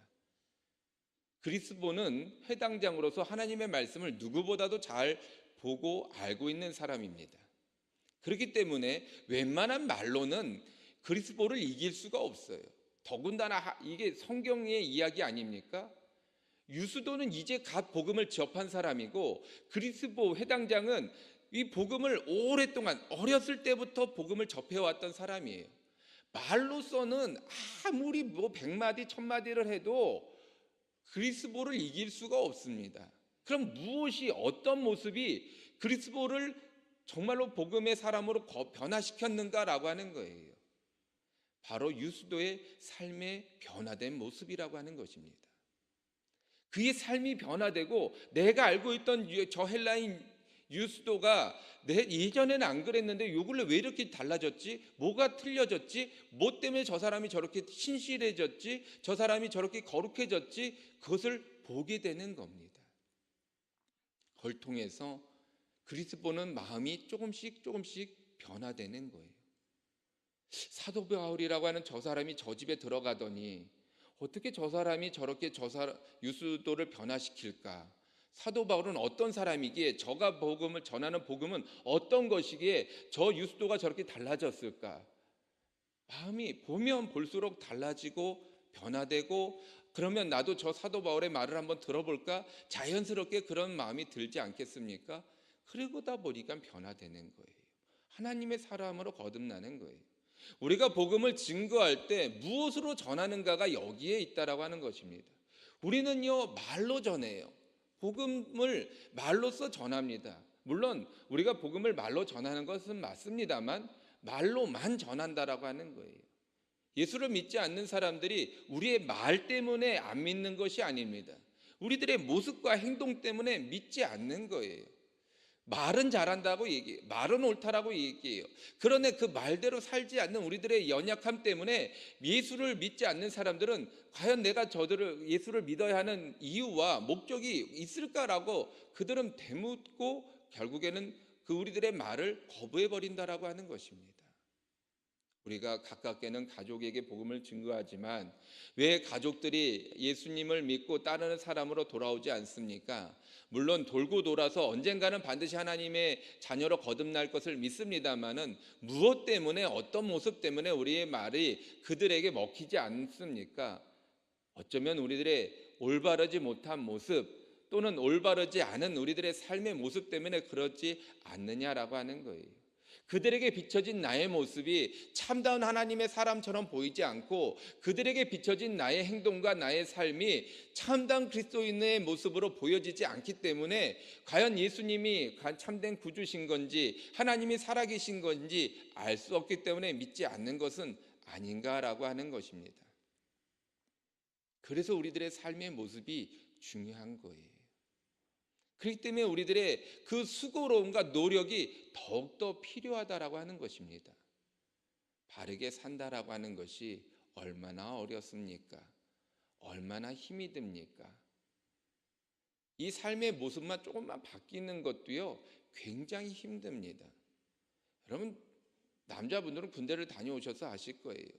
그리스도는 회당장으로서 하나님의 말씀을 누구보다도 잘 보고 알고 있는 사람입니다. 그렇기 때문에 웬만한 말로는 그리스도를 이길 수가 없어요. 더군다나 이게 성경의 이야기 아닙니까? 유스도는 이제 갓 복음을 접한 사람이고 그리스도 회당장은 이 복음을 오랫동안 어렸을 때부터 복음을 접해왔던 사람이에요. 말로서는 아무리 100마디 1000마디를 해도 그리스도를 이길 수가 없습니다. 그럼 어떤 모습이 그리스도를 정말로 복음의 사람으로 변화시켰는가라고 하는 거예요. 바로 유스도의 삶의 변화된 모습이라고 하는 것입니다. 그의 삶이 변화되고 내가 알고 있던 저 헬라인 유스도가 예전에는 안 그랬는데 요 근래 왜 이렇게 달라졌지? 뭐가 틀려졌지? 뭐 때문에 저 사람이 저렇게 신실해졌지? 저 사람이 저렇게 거룩해졌지? 그것을 보게 되는 겁니다. 그걸 통해서 그리스도는 마음이 조금씩 변화되는 거예요. 사도 바울이라고 하는 저 사람이 저 집에 들어가더니 어떻게 저 사람이 저렇게 유스도를 변화시킬까? 사도 바울은 어떤 사람이기에 저가 복음을 전하는 복음은 어떤 것이기에 저 유스도가 저렇게 달라졌을까? 마음이 보면 볼수록 달라지고 변화되고 그러면 나도 저 사도 바울의 말을 한번 들어볼까? 자연스럽게 그런 마음이 들지 않겠습니까? 그러다 보니까 변화되는 거예요. 하나님의 사람으로 거듭나는 거예요. 우리가 복음을 증거할 때 무엇으로 전하는가가 여기에 있다라고 하는 것입니다. 우리는요, 말로 전해요. 복음을 말로써 전합니다. 물론 우리가 복음을 말로 전하는 것은 맞습니다만 말로만 전한다라고 하는 거예요. 예수를 믿지 않는 사람들이 우리의 말 때문에 안 믿는 것이 아닙니다. 우리들의 모습과 행동 때문에 믿지 않는 거예요. 말은 잘한다고 얘기해요. 말은 옳다라고 얘기해요. 그런데 그 말대로 살지 않는 우리들의 연약함 때문에 예수를 믿지 않는 사람들은 과연 내가 저들을 예수를 믿어야 하는 이유와 목적이 있을까라고 그들은 되묻고 결국에는 그 우리들의 말을 거부해 버린다라고 하는 것입니다. 우리가 가깝게는 가족에게 복음을 증거하지만 왜 가족들이 예수님을 믿고 따르는 사람으로 돌아오지 않습니까? 물론 돌고 돌아서 언젠가는 반드시 하나님의 자녀로 거듭날 것을 믿습니다만은 무엇 때문에, 어떤 모습 때문에 우리의 말이 그들에게 먹히지 않습니까? 어쩌면 우리들의 올바르지 못한 모습 또는 올바르지 않은 우리들의 삶의 모습 때문에 그렇지 않느냐라고 하는 거예요. 그들에게 비춰진 나의 모습이 참다운 하나님의 사람처럼 보이지 않고 그들에게 비춰진 나의 행동과 나의 삶이 참다운 그리스도인의 모습으로 보여지지 않기 때문에 과연 예수님이 참된 구주신 건지 하나님이 살아계신 건지 알 수 없기 때문에 믿지 않는 것은 아닌가라고 하는 것입니다. 그래서 우리들의 삶의 모습이 중요한 거예요. 그렇기 때문에 우리들의 그 수고로움과 노력이 더욱더 필요하다라고 하는 것입니다. 바르게 산다라고 하는 것이 얼마나 어렵습니까? 얼마나 힘이 듭니까? 이 삶의 모습만 조금만 바뀌는 것도요, 굉장히 힘듭니다. 여러분, 남자분들은 군대를 다녀오셔서 아실 거예요.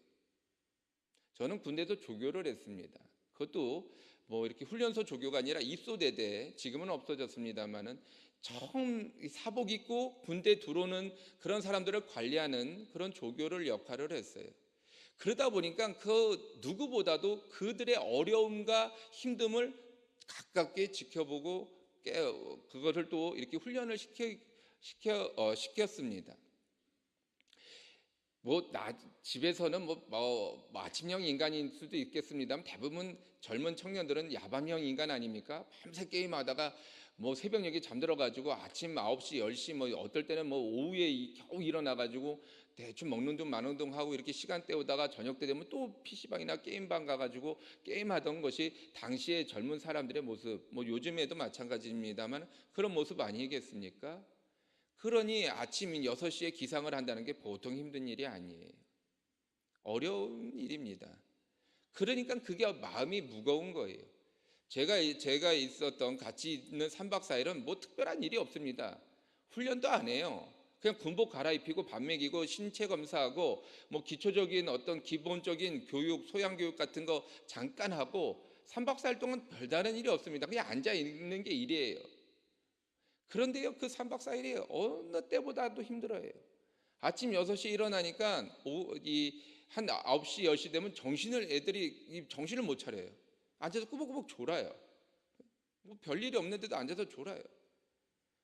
저는 군대에서 조교를 했습니다. 그것도 뭐 이렇게 훈련소 조교가 아니라 입소대대, 지금은 없어졌습니다만은 처음 사복 입고 군대 들어오는 그런 사람들을 관리하는 그런 조교를 역할을 했어요. 그러다 보니까 그 누구보다도 그들의 어려움과 힘듦을 가깝게 지켜보고 그것을 또 이렇게 훈련을 시켰습니다. 집에서는 아침형 인간일 수도 있겠습니다만 대부분 젊은 청년들은 야밤형 인간 아닙니까? 밤새 게임하다가 새벽녘에 잠들어가지고 아침 9시, 10시 어떨 때는 오후에 겨우 일어나가지고 대충 먹는 둥 마는 둥 하고 이렇게 시간 때우다가 저녁 때 되면 또 PC방이나 게임방 가가지고 게임하던 것이 당시의 젊은 사람들의 모습, 요즘에도 마찬가지입니다만 그런 모습 아니겠습니까? 그러니 아침 6시에 기상을 한다는 게 보통 힘든 일이 아니에요. 어려운 일입니다. 그러니까 그게 마음이 무거운 거예요. 제가 있었던 같이 있는 3박 4일은 특별한 일이 없습니다. 훈련도 안 해요. 그냥 군복 갈아입히고 밥 먹이고 신체 검사하고 기초적인 어떤 기본적인 교육, 소양 교육 같은 거 잠깐 하고 3박 4일 동안 별다른 일이 없습니다. 그냥 앉아 있는 게 일이에요. 그런데요, 그 3박 4일이 어느 때보다도 힘들어요. 아침 6시에 일어나니까 한 9시, 10시 되면 애들이 정신을 못 차려요. 앉아서 꾸벅꾸벅 졸아요. 별일이 없는데도 앉아서 졸아요.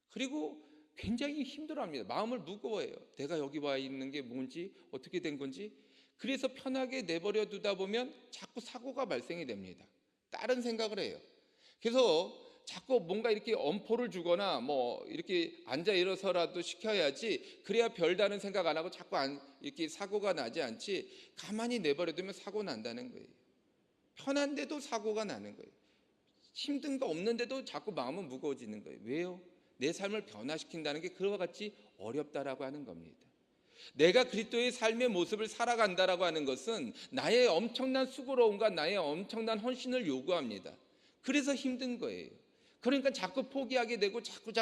그리고 굉장히 힘들어합니다. 마음을 무거워해요. 내가 여기 와 있는 게 뭔지, 어떻게 된 건지. 그래서 편하게 내버려 두다 보면 자꾸 사고가 발생이 됩니다. 다른 생각을 해요. 그래서 자꾸 뭔가 이렇게 엄포를 주거나 이렇게 앉아 일어서라도 시켜야지, 그래야 별다른 생각 안 하고 자꾸 이렇게 사고가 나지 않지, 가만히 내버려 두면 사고 난다는 거예요. 편한데도 사고가 나는 거예요. 힘든 거 없는데도 자꾸 마음은 무거워지는 거예요. 왜요? 내 삶을 변화시킨다는 게 그와 같이 어렵다라고 하는 겁니다. 내가 그리스도의 삶의 모습을 살아간다라고 하는 것은 나의 엄청난 수고로움과 나의 엄청난 헌신을 요구합니다. 그래서 힘든 거예요. 그러니까 자꾸 포기하게 되고 자꾸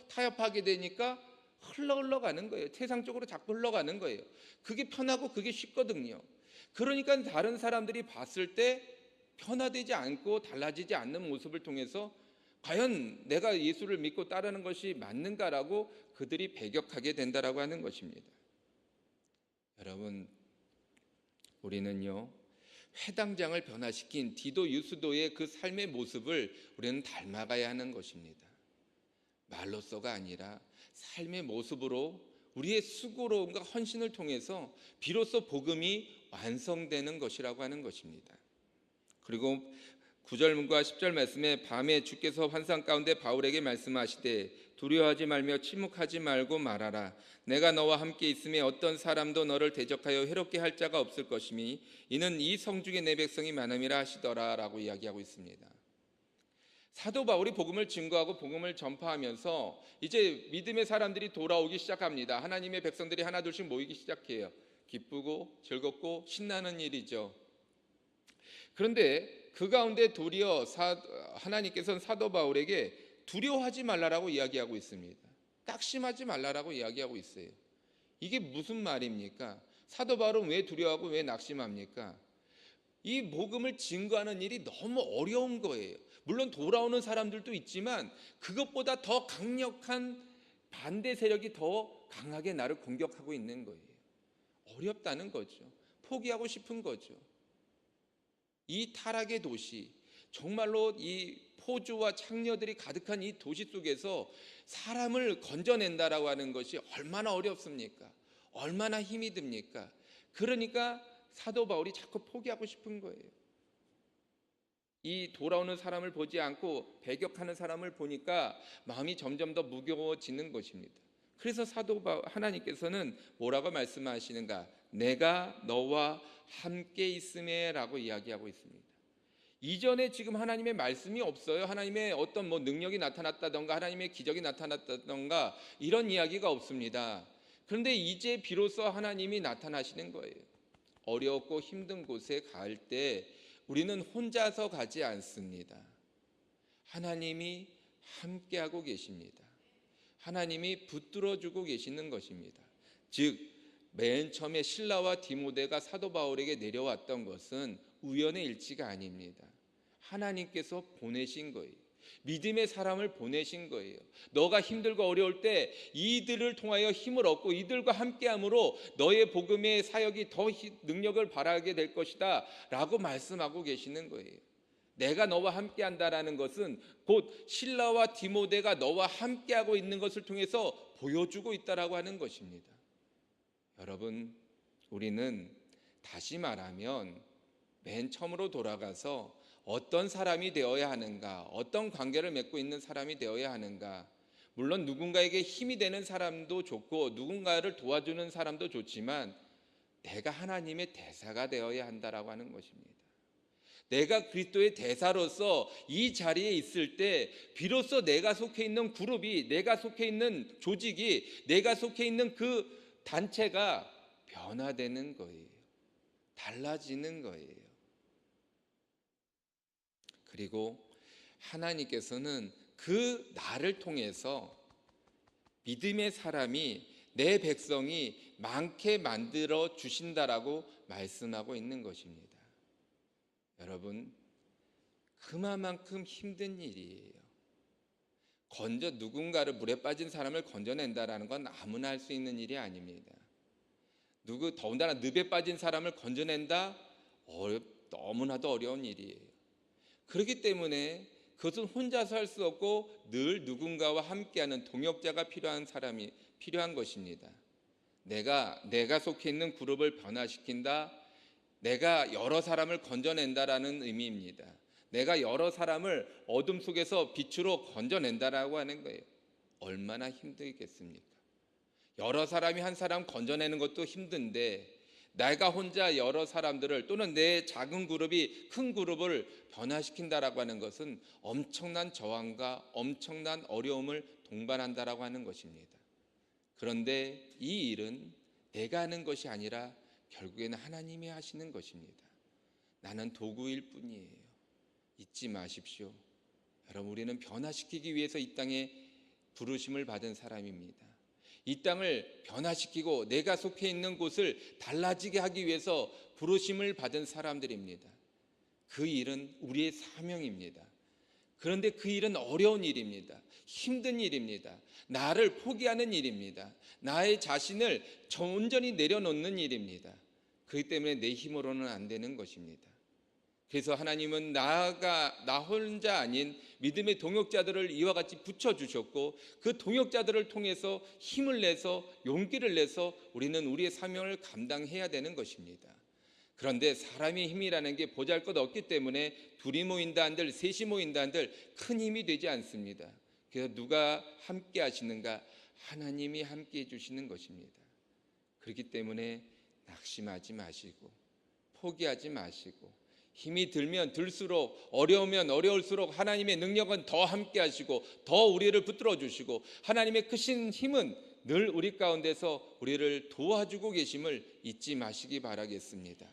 타협하게 되니까 흘러가는 거예요. 세상 쪽으로 자꾸 흘러가는 거예요. 그게 편하고 그게 쉽거든요. 그러니까 다른 사람들이 봤을 때 변화되지 않고 달라지지 않는 모습을 통해서 과연 내가 예수를 믿고 따르는 것이 맞는가라고 그들이 배격하게 된다라고 하는 것입니다. 여러분, 우리는요, 회당장을 변화시킨 디도 유스도의 그 삶의 모습을 우리는 닮아가야 하는 것입니다. 말로써가 아니라 삶의 모습으로 우리의 수고로움과 헌신을 통해서 비로소 복음이 완성되는 것이라고 하는 것입니다. 그리고 9절과 10절 말씀에 밤에 주께서 환상 가운데 바울에게 말씀하시되 두려워하지 말며 침묵하지 말고 말하라. 내가 너와 함께 있음에 어떤 사람도 너를 대적하여 해롭게 할 자가 없을 것이니 이는 이 성중에 내 백성이 많음이라 하시더라 라고 이야기하고 있습니다. 사도 바울이 복음을 증거하고 복음을 전파하면서 이제 믿음의 사람들이 돌아오기 시작합니다. 하나님의 백성들이 하나둘씩 모이기 시작해요. 기쁘고 즐겁고 신나는 일이죠. 그런데 그 가운데 도리어 하나님께서는 사도 바울에게 두려워하지 말라라고 이야기하고 있습니다. 낙심하지 말라라고 이야기하고 있어요. 이게 무슨 말입니까? 사도 바울은 왜 두려워하고 왜 낙심합니까? 이 복음을 증거하는 일이 너무 어려운 거예요. 물론 돌아오는 사람들도 있지만 그것보다 더 강력한 반대 세력이 더 강하게 나를 공격하고 있는 거예요. 어렵다는 거죠. 포기하고 싶은 거죠. 이 타락의 도시, 정말로 이 포주와 창녀들이 가득한 이 도시 속에서 사람을 건져낸다라고 하는 것이 얼마나 어렵습니까? 얼마나 힘이 듭니까? 그러니까 사도 바울이 자꾸 포기하고 싶은 거예요. 이 돌아오는 사람을 보지 않고 배격하는 사람을 보니까 마음이 점점 더 무거워지는 것입니다. 그래서 하나님께서는 뭐라고 말씀하시는가? 내가 너와 함께 있음에 라고 이야기하고 있습니다. 이전에 지금 하나님의 말씀이 없어요. 하나님의 어떤 능력이 나타났다던가 하나님의 기적이 나타났다던가 이런 이야기가 없습니다. 그런데 이제 비로소 하나님이 나타나시는 거예요. 어렵고 힘든 곳에 갈 때 우리는 혼자서 가지 않습니다. 하나님이 함께하고 계십니다. 하나님이 붙들어주고 계시는 것입니다. 즉 맨 처음에 실라와 디모데가 사도 바울에게 내려왔던 것은 우연의 일치가 아닙니다. 하나님께서 보내신 거예요. 믿음의 사람을 보내신 거예요. 너가 힘들고 어려울 때 이들을 통하여 힘을 얻고 이들과 함께함으로 너의 복음의 사역이 더 능력을 발하게 될 것이다 라고 말씀하고 계시는 거예요. 내가 너와 함께한다라는 것은 곧 실라와 디모데가 너와 함께하고 있는 것을 통해서 보여주고 있다라고 하는 것입니다. 여러분, 우리는 다시 말하면 맨 처음으로 돌아가서 어떤 사람이 되어야 하는가, 어떤 관계를 맺고 있는 사람이 되어야 하는가. 물론 누군가에게 힘이 되는 사람도 좋고 누군가를 도와주는 사람도 좋지만 내가 하나님의 대사가 되어야 한다라고 하는 것입니다. 내가 그리스도의 대사로서 이 자리에 있을 때 비로소 내가 속해 있는 그룹이, 내가 속해 있는 조직이, 내가 속해 있는 그 단체가 변화되는 거예요. 달라지는 거예요. 그리고 하나님께서는 그 나를 통해서 믿음의 사람이, 내 백성이 많게 만들어 주신다라고 말씀하고 있는 것입니다. 여러분, 그만큼 힘든 일이에요. 누군가를 물에 빠진 사람을 건져낸다라는 건 아무나 할 수 있는 일이 아닙니다. 더군다나 늪에 빠진 사람을 건져낸다? 너무나도 어려운 일이에요. 그렇기 때문에 그것은 혼자서 할 수 없고 늘 누군가와 함께하는 동역자가 필요한 것입니다. 내가 속해 있는 그룹을 변화시킨다. 내가 여러 사람을 건져낸다라는 의미입니다. 내가 여러 사람을 어둠 속에서 빛으로 건져낸다라고 하는 거예요. 얼마나 힘들겠습니까? 여러 사람이 한 사람 건져내는 것도 힘든데 내가 혼자 여러 사람들을 또는 내 작은 그룹이 큰 그룹을 변화시킨다라고 하는 것은 엄청난 저항과 엄청난 어려움을 동반한다라고 하는 것입니다. 그런데 이 일은 내가 하는 것이 아니라 결국에는 하나님이 하시는 것입니다. 나는 도구일 뿐이에요. 잊지 마십시오. 여러분, 우리는 변화시키기 위해서 이 땅에 부르심을 받은 사람입니다. 이 땅을 변화시키고 내가 속해 있는 곳을 달라지게 하기 위해서 부르심을 받은 사람들입니다. 그 일은 우리의 사명입니다. 그런데 그 일은 어려운 일입니다. 힘든 일입니다. 나를 포기하는 일입니다. 나의 자신을 온전히 내려놓는 일입니다. 그렇기 때문에 내 힘으로는 안 되는 것입니다. 그래서 하나님은 나 혼자 아닌 믿음의 동역자들을 이와 같이 붙여주셨고, 그 동역자들을 통해서 힘을 내서 용기를 내서 우리는 우리의 사명을 감당해야 되는 것입니다. 그런데 사람의 힘이라는 게 보잘것없기 때문에 둘이 모인다 한들 셋이 모인다 한들 큰 힘이 되지 않습니다. 그래서 누가 함께 하시는가? 하나님이 함께 해주시는 것입니다. 그렇기 때문에 낙심하지 마시고 포기하지 마시고, 힘이 들면 들수록, 어려우면 어려울수록 하나님의 능력은 더 함께 하시고 더 우리를 붙들어 주시고, 하나님의 크신 힘은 늘 우리 가운데서 우리를 도와주고 계심을 잊지 마시기 바라겠습니다.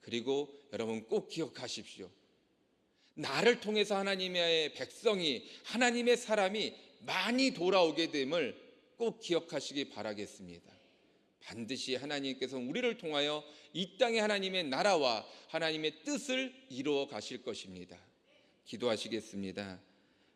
그리고 여러분 꼭 기억하십시오. 나를 통해서 하나님의 백성이, 하나님의 사람이 많이 돌아오게 됨을 꼭 기억하시기 바라겠습니다. 반드시 하나님께서 우리를 통하여 이 땅에 하나님의 나라와 하나님의 뜻을 이루어 가실 것입니다. 기도하시겠습니다.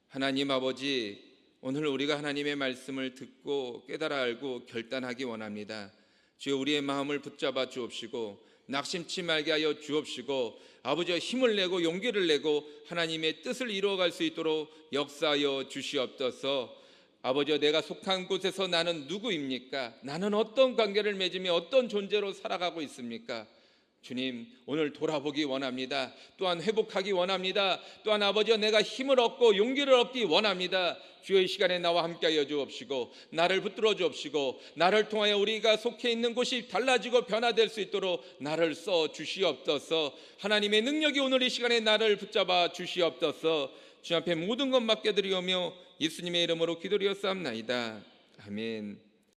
하나님 아버지, 오늘 우리가 하나님의 말씀을 듣고 깨달아 알고 결단하기 원합니다. 주여, 우리의 마음을 붙잡아 주옵시고 낙심치 말게 하여 주옵시고, 아버지여 힘을 내고 용기를 내고 하나님의 뜻을 이루어갈 수 있도록 역사하여 주시옵소서. 아버지여, 내가 속한 곳에서 나는 누구입니까? 나는 어떤 관계를 맺으며 어떤 존재로 살아가고 있습니까? 주님, 오늘 돌아보기 원합니다. 또한 회복하기 원합니다. 또한 아버지여, 내가 힘을 얻고 용기를 얻기 원합니다. 주여, 이 시간에 나와 함께하여 주옵시고 나를 붙들어 주옵시고, 나를 통하여 우리가 속해 있는 곳이 달라지고 변화될 수 있도록 나를 써 주시옵소서. 하나님의 능력이 오늘 이 시간에 나를 붙잡아 주시옵소서. 주 앞에 모든 것 맡겨드리오며 예수님의 이름으로 기도드렸사옵나이다. 아멘.